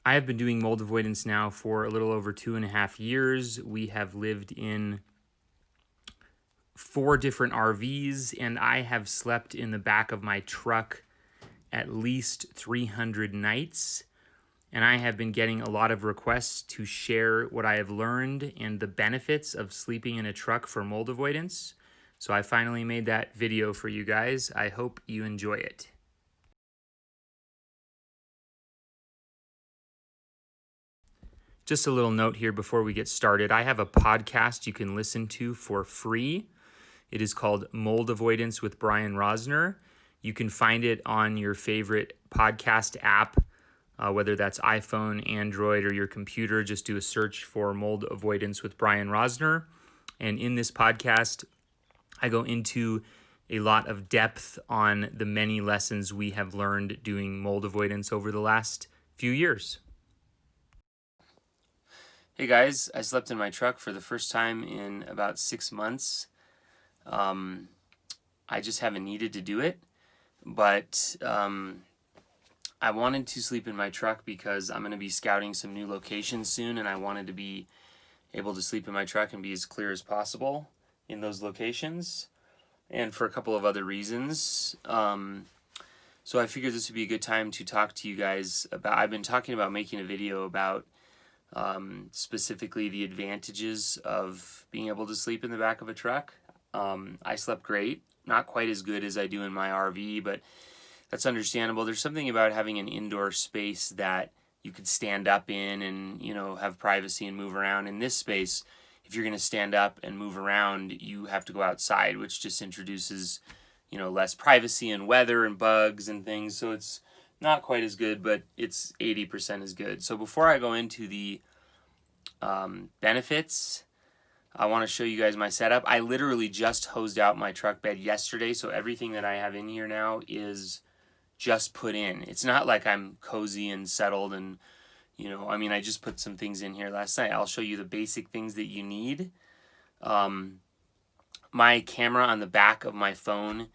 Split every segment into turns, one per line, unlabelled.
I have been doing mold avoidance now for a little over 2.5 years. We have lived in 4 different RVs, and I have slept in the back of my truck at least 300 nights. And I have been getting a lot of requests to share what I have learned and the benefits of sleeping in a truck for mold avoidance. So I finally made that video for you guys. I hope you enjoy it. Just a little note here before we get started. I have a podcast you can listen to for free. It is called Mold Avoidance with Bryan Rosner. You can find it on your favorite podcast app, whether that's iPhone, Android, or your computer. Just do a search for Mold Avoidance with Bryan Rosner. And in this podcast, I go into a lot of depth on the many lessons we have learned doing mold avoidance over the last few years. Hey guys, I slept in my truck for the first time in about 6 months. I just haven't needed to do it, but I wanted to sleep in my truck because I'm going to be scouting some new locations soon, and I wanted to be able to sleep in my truck and be as clear as possible in those locations, and for a couple of other reasons. So I figured this would be a good time to talk to you guys about, I've been talking about making a video about specifically the advantages of being able to sleep in the back of a truck. I slept great, not quite as good as I do in my RV, but that's understandable. There's something about having an indoor space that you could stand up in and, have privacy and move around. In this space, if you're going to stand up and move around, you have to go outside, which just introduces, less privacy and weather and bugs and things. So it's not quite as good, but it's 80% as good. So before I go into the benefits, I want to show you guys my setup. I literally just hosed out my truck bed yesterday, so everything that I have in here now is just put in. It's not like I'm cozy and settled and, I just put some things in here last night. I'll show you the basic things that you need. My camera on the back of my phone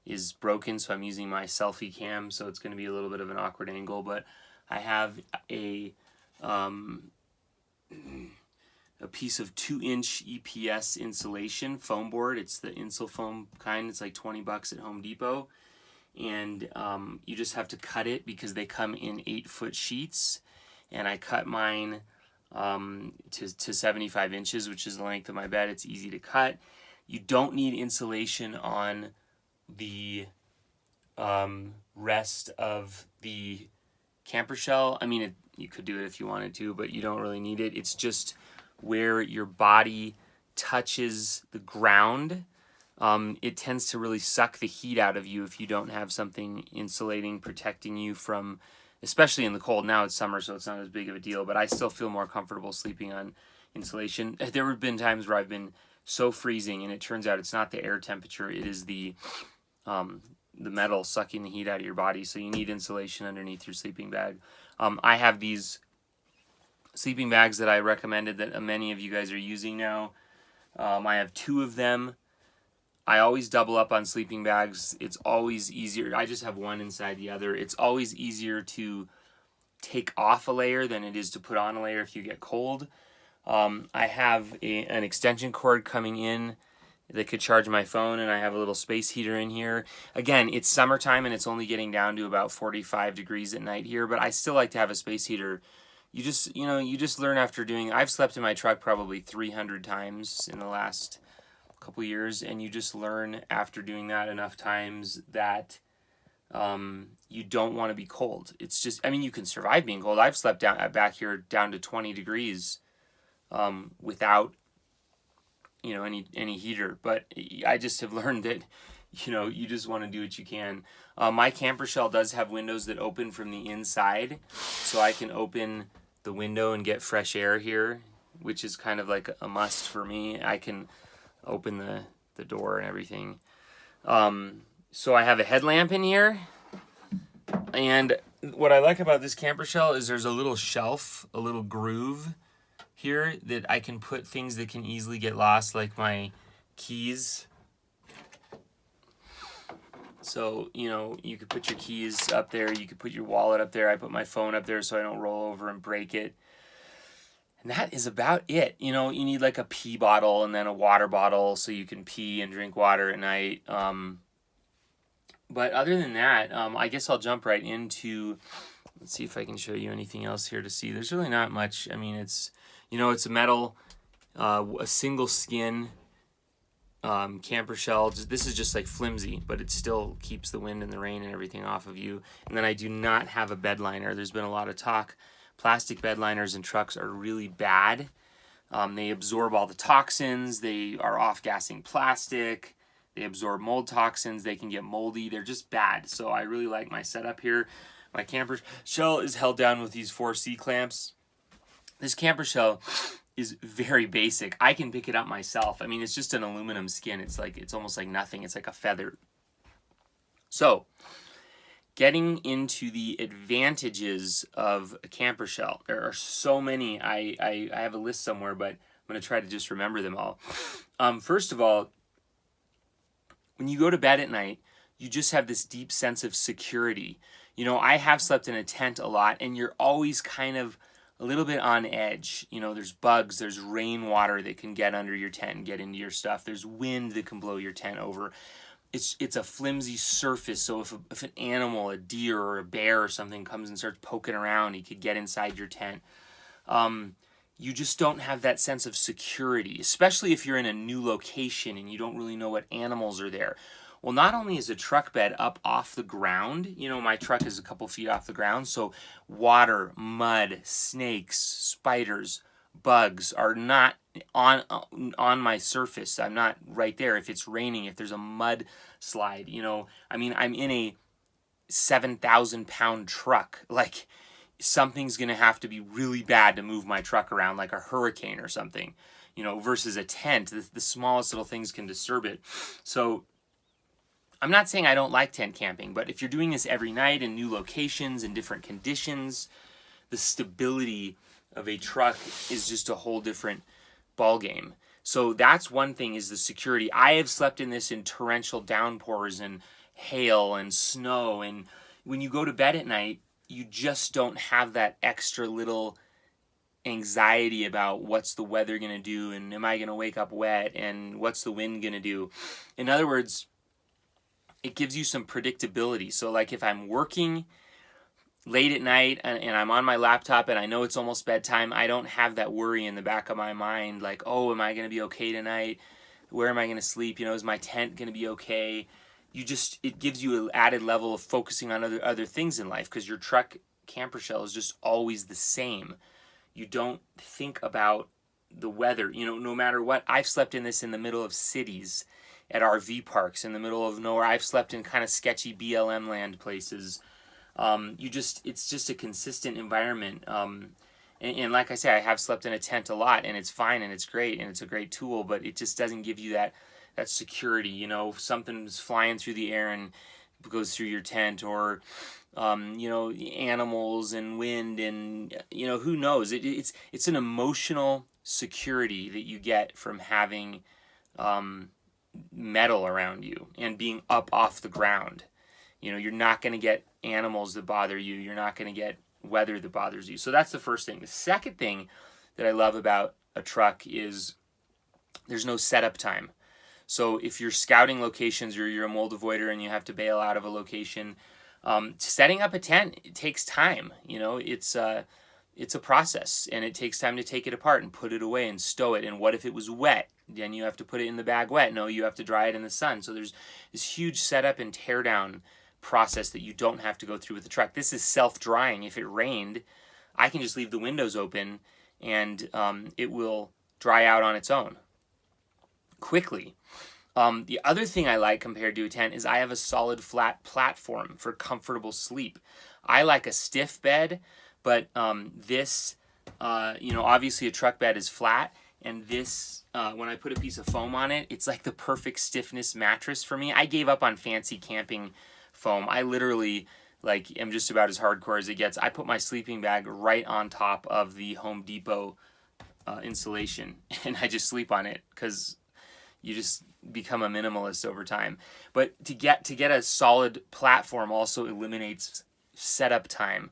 is broken, so I'm using my selfie cam, so it's going to be a little bit of an awkward angle, but I have a piece of 2-inch EPS insulation foam board. It's the Insulfoam kind. It's like $20 at Home Depot, and you just have to cut it because they come in 8-foot sheets, and I cut mine to 75 inches, which is the length of my bed. It's easy to cut. You don't need insulation on the rest of the camper shell. You could do it if you wanted to, but you don't really need it. It's just where your body touches the ground. It tends to really suck the heat out of you if you don't have something insulating, protecting you from, especially in the cold. Now it's summer, so it's not as big of a deal, but I still feel more comfortable sleeping on insulation. There have been times where I've been so freezing, and it turns out it's not the air temperature, it is the metal sucking the heat out of your body, so you need insulation underneath your sleeping bag. I have these sleeping bags that I recommended that many of you guys are using now. I have 2 of them. I always double up on sleeping bags. It's always easier. I just have one inside the other. It's always easier to take off a layer than it is to put on a layer if you get cold. I have an extension cord coming in that could charge my phone, and I have a little space heater in here. Again, it's summertime and it's only getting down to about 45 degrees at night here, but I still like to have a space heater. You just learn after doing, I've slept in my truck probably 300 times in the last couple years, and you just learn after doing that enough times that you don't want to be cold. It's just, you can survive being cold. I've slept back here down to 20 degrees without any heater, but I just have learned that you just want to do what you can. My camper shell does have windows that open from the inside, so I can open the window and get fresh air here, which is kind of like a must for me. I can open the door and everything. So I have a headlamp in here, and what I like about this camper shell is there's a little shelf, a little groove here that I can put things that can easily get lost, like my keys. So, you could put your keys up there. You could put your wallet up there. I put my phone up there so I don't roll over and break it. And that is about it. You need like a pee bottle and then a water bottle so you can pee and drink water at night. But other than that, I guess I'll jump right into, let's see if I can show you anything else here to see. There's really not much. I mean, it's a metal, a single skin camper shell. This is just like flimsy, but it still keeps the wind and the rain and everything off of you. And then I do not have a bed liner. There's been a lot of talk. Plastic bed liners in trucks are really bad. They absorb all the toxins. They are off-gassing plastic. They absorb mold toxins. They can get moldy. They're just bad. So I really like my setup here. My camper shell is held down with these 4 C-clamps. This camper shell is very basic. I can pick it up myself. I mean, it's just an aluminum skin. It's almost like nothing. It's like a feather. So, getting into the advantages of a camper shell. There are so many. I have a list somewhere, but I'm going to try to just remember them all. First of all, when you go to bed at night, you just have this deep sense of security. I have slept in a tent a lot, and you're always kind of a little bit on edge. There's bugs, there's rainwater that can get under your tent and get into your stuff. There's wind that can blow your tent over. It's a flimsy surface, so if an animal, a deer or a bear or something comes and starts poking around, he could get inside your tent. You just don't have that sense of security, especially if you're in a new location and you don't really know what animals are there. Well, not only is a truck bed up off the ground, my truck is a couple feet off the ground, so water, mud, snakes, spiders, bugs are not on my surface. I'm not right there. If it's raining, if there's a mud slide, I'm in a 7,000-pound truck. Like, something's going to have to be really bad to move my truck around, like a hurricane or something, versus a tent. The smallest little things can disturb it. So I'm not saying I don't like tent camping, but if you're doing this every night in new locations and different conditions, the stability of a truck is just a whole different ball game. So that's one thing, is the security. I have slept in this in torrential downpours and hail and snow, and when you go to bed at night, you just don't have that extra little anxiety about what's the weather going to do, and am I going to wake up wet, and what's the wind going to do. In other words, it gives you some predictability. So like if I'm working late at night and I'm on my laptop and I know it's almost bedtime, I don't have that worry in the back of my mind, like, oh, am I going to be okay tonight? Where am I going to sleep? Is my tent going to be okay? It gives you an added level of focusing on other things in life, because your truck camper shell is just always the same. You don't think about the weather, no matter what. I've slept in this in the middle of cities, at RV parks, in the middle of nowhere. I've slept in kind of sketchy BLM land places. It's just a consistent environment. And like I say, I have slept in a tent a lot, and it's fine, and it's great, and it's a great tool, but it just doesn't give you that security. If something's flying through the air and goes through your tent, or animals and wind, and who knows. It's an emotional security that you get from having metal around you and being up off the ground. You're not going to get animals that bother you. You're not going to get weather that bothers you. So that's the first thing. The second thing that I love about a truck is there's no setup time. So if you're scouting locations, or you're a mold avoider and you have to bail out of a location, setting up a tent, it takes time. It's a process, and it takes time to take it apart and put it away and stow it. And what if it was wet? Then you have to put it in the bag wet. No, you have to dry it in the sun. So there's this huge setup and tear down process that you don't have to go through with the truck. This is self-drying. If it rained, I can just leave the windows open, and it will dry out on its own quickly. The other thing I like compared to a tent is I have a solid flat platform for comfortable sleep. I like a stiff bed, but this, obviously a truck bed is flat, and this, when I put a piece of foam on it, it's like the perfect stiffness mattress for me. I gave up on fancy camping foam. I literally, am just about as hardcore as it gets. I put my sleeping bag right on top of the Home Depot insulation, and I just sleep on it, because become a minimalist over time. But to get a solid platform also eliminates setup time.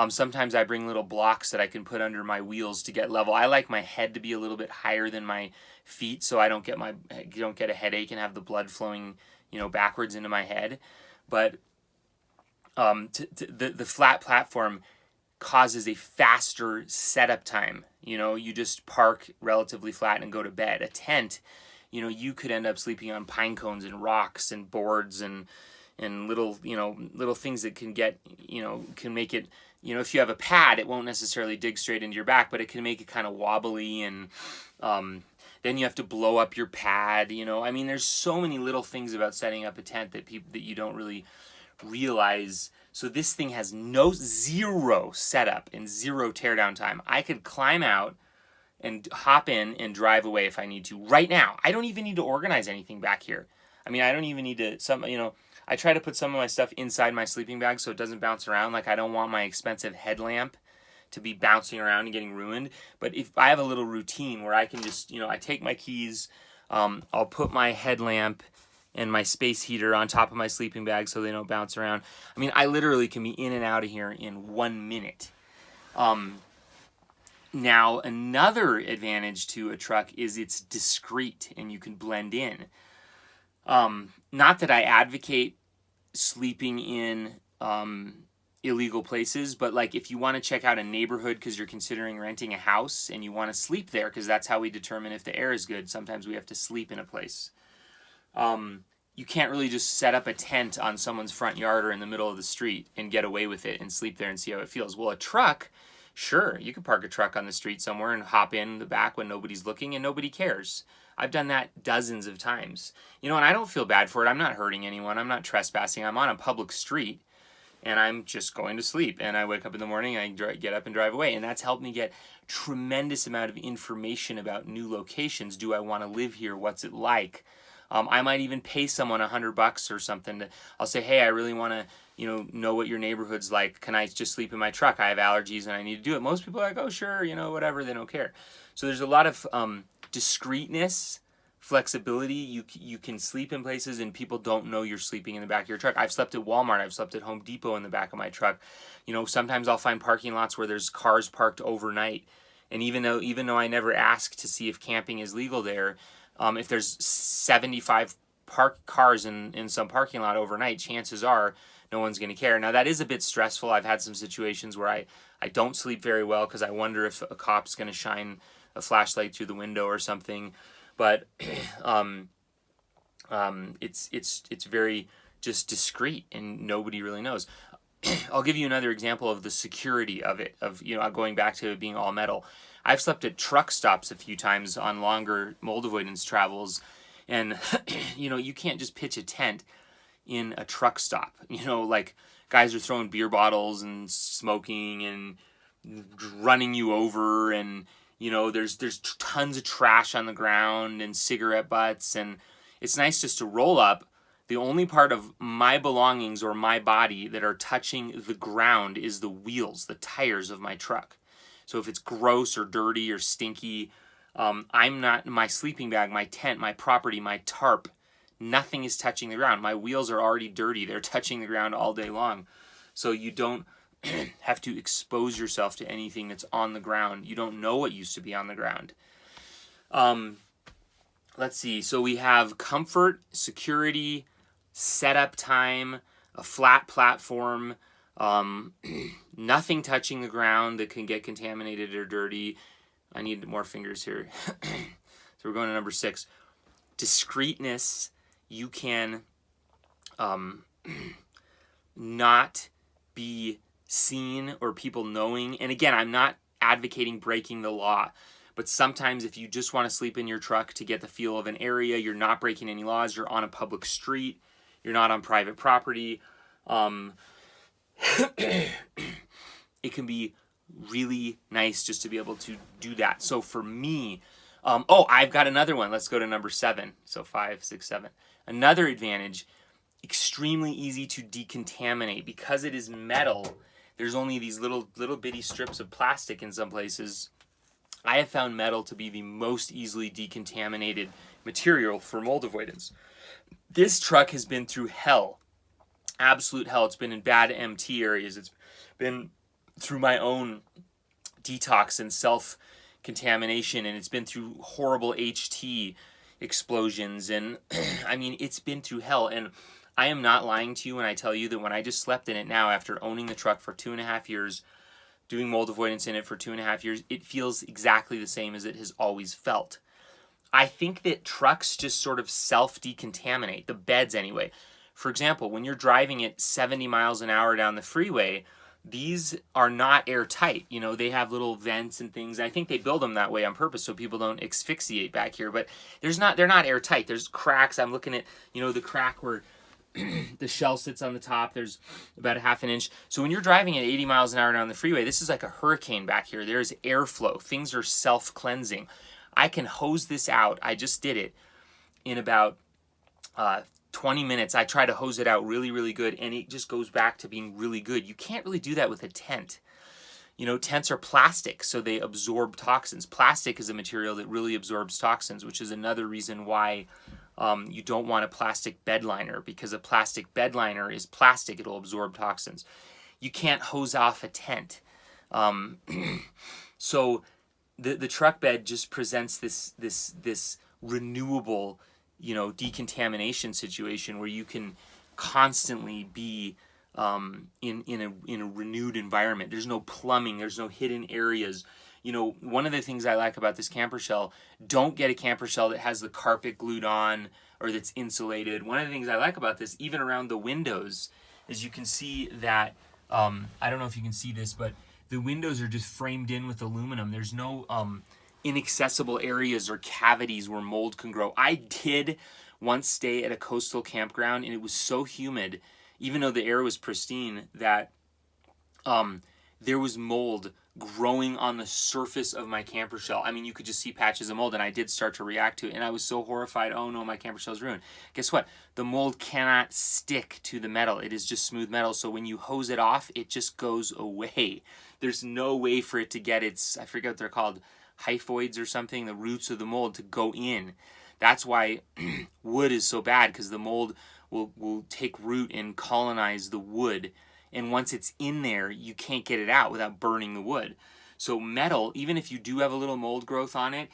Sometimes I bring little blocks that I can put under my wheels to get level. I like my head to be a little bit higher than my feet, so I don't get a headache and have the blood flowing, backwards into my head. But the flat platform causes a faster setup time. You just park relatively flat and go to bed. A tent, you could end up sleeping on pine cones and rocks and boards and little things that can make it, if you have a pad, it won't necessarily dig straight into your back, but it can make it kind of wobbly, and then you have to blow up your pad. There's so many little things about setting up a tent that you don't really realize. So this thing has zero setup and zero teardown time. I could climb out and hop in and drive away if I need to right now. I don't even need to organize anything back here. I don't even need to, I try to put some of my stuff inside my sleeping bag so it doesn't bounce around. Like, I don't want my expensive headlamp to be bouncing around and getting ruined. But if I have a little routine where I can just, I take my keys, I'll put my headlamp and my space heater on top of my sleeping bag so they don't bounce around. I literally can be in and out of here in 1 minute. Now, another advantage to a truck is it's discreet and you can blend in. Not that I advocate sleeping in illegal places, but like if you want to check out a neighborhood because you're considering renting a house and you want to sleep there, because that's how we determine if the air is good. Sometimes we have to sleep in a place. You can't really just set up a tent on someone's front yard or in the middle of the street and get away with it and sleep there and see how it feels. Well, a truck, sure, you could park a truck on the street somewhere and hop in the back when nobody's looking and nobody cares. I've done that dozens of times. And I don't feel bad for it. I'm not hurting anyone. I'm not trespassing. I'm on a public street and I'm just going to sleep. And I wake up in the morning, I get up and drive away. And that's helped me get tremendous amount of information about new locations. Do I want to live here? What's it like? I might even pay someone $100 or something. I'll say, hey, I really want to, know what your neighborhood's like. Can I just sleep in my truck? I have allergies and I need to do it. Most people are like, oh, sure, whatever. They don't care. So there's a lot of discreetness, flexibility. You can sleep in places and people don't know you're sleeping in the back of your truck. I've slept at Walmart. I've slept at Home Depot in the back of my truck. Sometimes I'll find parking lots where there's cars parked overnight. And even though I never ask to see if camping is legal there, if there's 75 parked cars in some parking lot overnight, chances are no one's going to care. Now, that is a bit stressful. I've had some situations where I don't sleep very well because I wonder if a cop's going to shine a flashlight through the window or something. But it's very just discreet and nobody really knows. I'll give you another example of the security of it, going back to it being all metal. I've slept at truck stops a few times on longer mold avoidance travels, and you can't just pitch a tent in a truck stop. Like guys are throwing beer bottles and smoking and running you over, and there's tons of trash on the ground and cigarette butts, and it's nice just to roll up. The only part of my belongings or my body that are touching the ground is the wheels, the tires of my truck. So if it's gross or dirty or stinky, my sleeping bag, my tent, my property, my tarp, nothing is touching the ground. My wheels are already dirty. They're touching the ground all day long. So you don't have to expose yourself to anything that's on the ground. You don't know what used to be on the ground. Let's see. So we have comfort, security, setup time, a flat platform, nothing touching the ground that can get contaminated or dirty. I need more fingers here. So we're going to number 6. Discreetness. You can not be seen or people knowing. And again, I'm not advocating breaking the law, but sometimes if you just want to sleep in your truck to get the feel of an area, you're not breaking any laws, you're on a public street, you're not on private property. It can be really nice just to be able to do that. So for me, I've got another one. Let's go to number 7. So 5, 6, 7. Another advantage, extremely easy to decontaminate. Because it is metal, there's only these little bitty strips of plastic in some places. I have found metal to be the most easily decontaminated material for mold avoidance. This truck has been through hell, absolute hell. It's been in bad MT areas. It's been through my own detox and self-contamination, and it's been through horrible HT explosions, and I mean, it's been through hell. And I am not lying to you when I tell you that when I just slept in it now after owning the truck for 2.5 years, doing mold avoidance in it for 2.5 years, it feels exactly the same as it has always felt. I think that trucks just sort of self-decontaminate, the beds anyway. For example, when you're driving at 70 miles an hour down the freeway, these are not airtight. You know, they have little vents and things. I think they build them that way on purpose so people don't asphyxiate back here, but they're not airtight. There's cracks. I'm looking at, the crack where the shell sits on the top. There's about a half an inch. So when you're driving at 80 miles an hour down the freeway, this is like a hurricane back here. There's airflow. Things are self-cleansing. I can hose this out. I just did it in about 20 minutes. I try to hose it out really, really good, and it just goes back to being really good. You can't really do that with a tent. Tents are plastic, so they absorb toxins. Plastic is a material that really absorbs toxins, which is another reason why you don't want a plastic bed liner, because a plastic bed liner is plastic. It'll absorb toxins. You can't hose off a tent. So the truck bed just presents this renewable, decontamination situation where you can constantly be in a renewed environment. There's no plumbing. There's no hidden areas. One of the things I like about this camper shell, don't get a camper shell that has the carpet glued on or that's insulated. One of the things I like about this, even around the windows, is you can see that, I don't know if you can see this, but the windows are just framed in with aluminum. There's no inaccessible areas or cavities where mold can grow. I did once stay at a coastal campground, and it was so humid, even though the air was pristine, that there was mold growing on the surface of my camper shell. I mean, you could just see patches of mold, and I did start to react to it, and I was so horrified. Oh no, my camper shell's ruined. Guess what? The mold cannot stick to the metal. It is just smooth metal, so when you hose it off, it just goes away. There's no way for it to get its, I forget what they're called, hyphoids or something, the roots of the mold to go in. That's why wood is so bad, because the mold will take root and colonize the wood. And once it's in there, you can't get it out without burning the wood. So metal, even if you do have a little mold growth on it,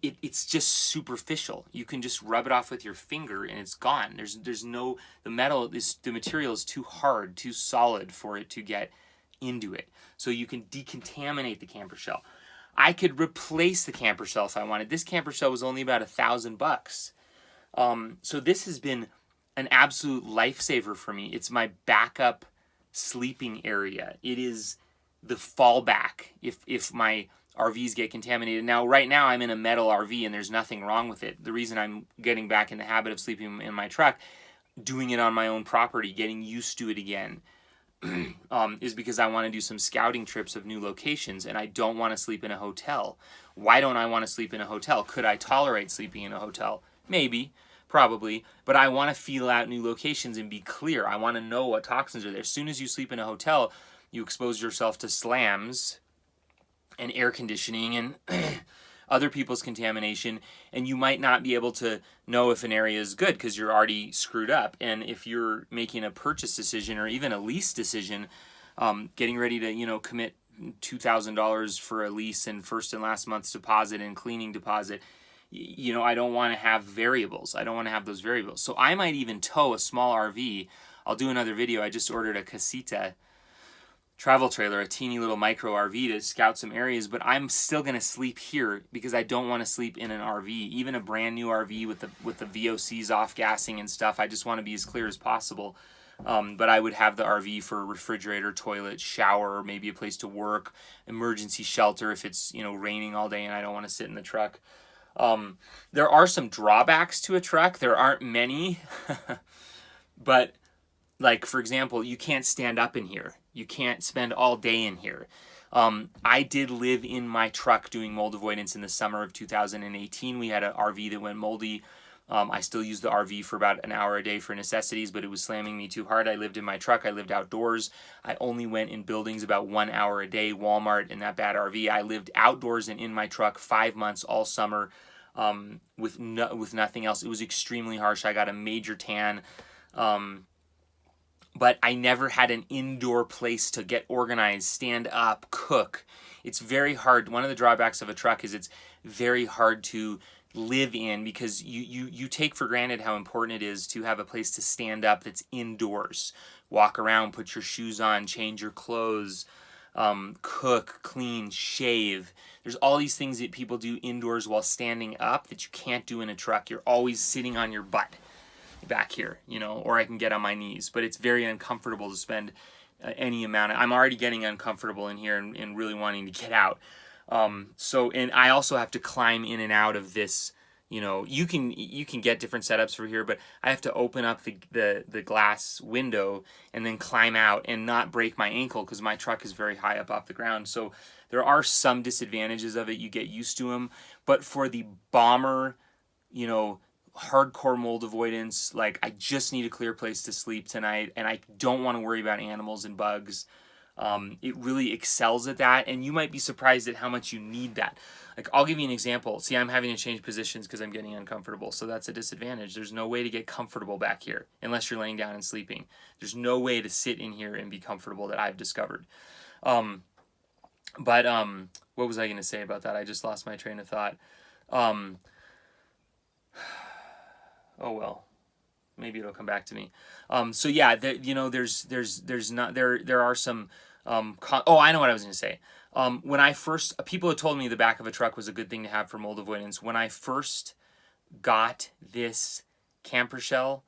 it's just superficial. You can just rub it off with your finger and it's gone. There's no, the material is too hard, too solid for it to get into it. So you can decontaminate the camper shell. I could replace the camper shell if I wanted. This camper shell was only about $1,000. So this has been an absolute lifesaver for me. It's my backup sleeping area. It is the fallback if my RVs get contaminated. Now, right now I'm in a metal RV and there's nothing wrong with it. The reason I'm getting back in the habit of sleeping in my truck, doing it on my own property, getting used to it again, is because I want to do some scouting trips of new locations, and I don't want to sleep in a hotel. Why don't I want to sleep in a hotel? Could I tolerate sleeping in a hotel? Maybe, probably, but I want to feel out new locations and be clear. I want to know what toxins are there. As soon as you sleep in a hotel, you expose yourself to slams and air conditioning and other people's contamination, and you might not be able to know if an area is good because you're already screwed up. And if you're making a purchase decision or even a lease decision, getting ready to commit $2,000 for a lease and first and last month's deposit and cleaning deposit, I don't want to have variables. I don't want to have those variables. So I might even tow a small RV. I'll do another video. I just ordered a casita travel trailer, a teeny little micro RV to scout some areas, but I'm still going to sleep here because I don't want to sleep in an RV, even a brand new RV with the VOCs off gassing and stuff. I just want to be as clear as possible. But I would have the RV for a refrigerator, toilet, shower, maybe a place to work, emergency shelter if it's raining all day and I don't want to sit in the truck. There are some drawbacks to a truck. There aren't many, but like, for example, you can't stand up in here. You can't spend all day in here. I did live in my truck doing mold avoidance in the summer of 2018. We had an RV that went moldy I still use the RV for about an hour a day for necessities, but it was slamming me too hard. I lived in my truck. I lived outdoors. I only went in buildings about 1 hour a day, Walmart in that bad RV. I lived outdoors and in my truck 5 months all summer with nothing else. It was extremely harsh. I got a major tan. But I never had an indoor place to get organized, stand up, cook. It's very hard. One of the drawbacks of a truck is it's very hard to live in because you take for granted how important it is to have a place to stand up that's indoors. Walk around, put your shoes on, change your clothes, cook, clean, shave. There's all these things that people do indoors while standing up that you can't do in a truck. You're always sitting on your butt back here, or I can get on my knees, but it's very uncomfortable to spend any amount I'm already getting uncomfortable in here and really wanting to get out. And I also have to climb in and out of this, you can get different setups for here, but I have to open up the glass window and then climb out and not break my ankle because my truck is very high up off the ground. So there are some disadvantages of it. You get used to them, but for the bomber, hardcore mold avoidance, like I just need a clear place to sleep tonight and I don't want to worry about animals and bugs. It really excels at that, and you might be surprised at how much you need that. Like, I'll give you an example. See, I'm having to change positions because I'm getting uncomfortable, so that's a disadvantage. There's no way to get comfortable back here unless you're laying down and sleeping. There's no way to sit in here and be comfortable that I've discovered. But what was I going to say about that? I just lost my train of thought. Oh well, maybe it'll come back to me. So yeah, there's not there are some. I know what I was going to say. When I first, people had told me the back of a truck was a good thing to have for mold avoidance. When I first got this camper shell,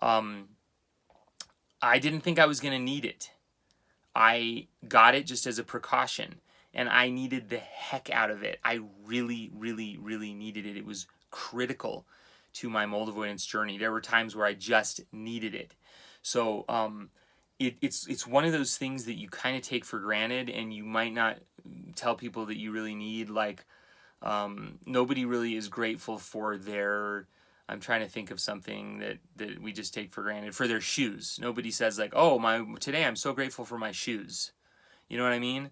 I didn't think I was going to need it. I got it just as a precaution, and I needed the heck out of it. I really, really, really needed it. It was critical to my mold avoidance journey. There were times where I just needed it. So it's one of those things that you kind of take for granted and you might not tell people that you really need. Like nobody really is grateful for their, I'm trying to think of something that we just take for granted, for their shoes. Nobody says like, today I'm so grateful for my shoes. You know what I mean?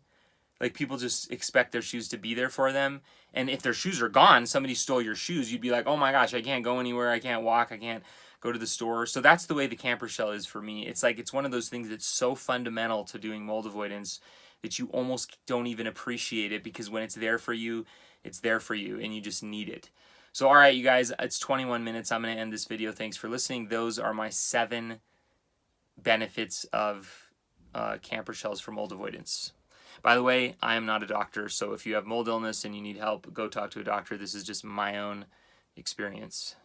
Like, people just expect their shoes to be there for them. And if their shoes are gone, somebody stole your shoes, you'd be like, oh my gosh, I can't go anywhere, I can't walk, I can't go to the store. So that's the way the camper shell is for me. It's like, it's one of those things that's so fundamental to doing mold avoidance that you almost don't even appreciate it, because when it's there for you, it's there for you and you just need it. So all right, you guys, it's 21 minutes. I'm going to end this video. Thanks for listening. Those are my 7 benefits of camper shells for mold avoidance. By the way, I am not a doctor, so if you have mold illness and you need help, go talk to a doctor. This is just my own experience.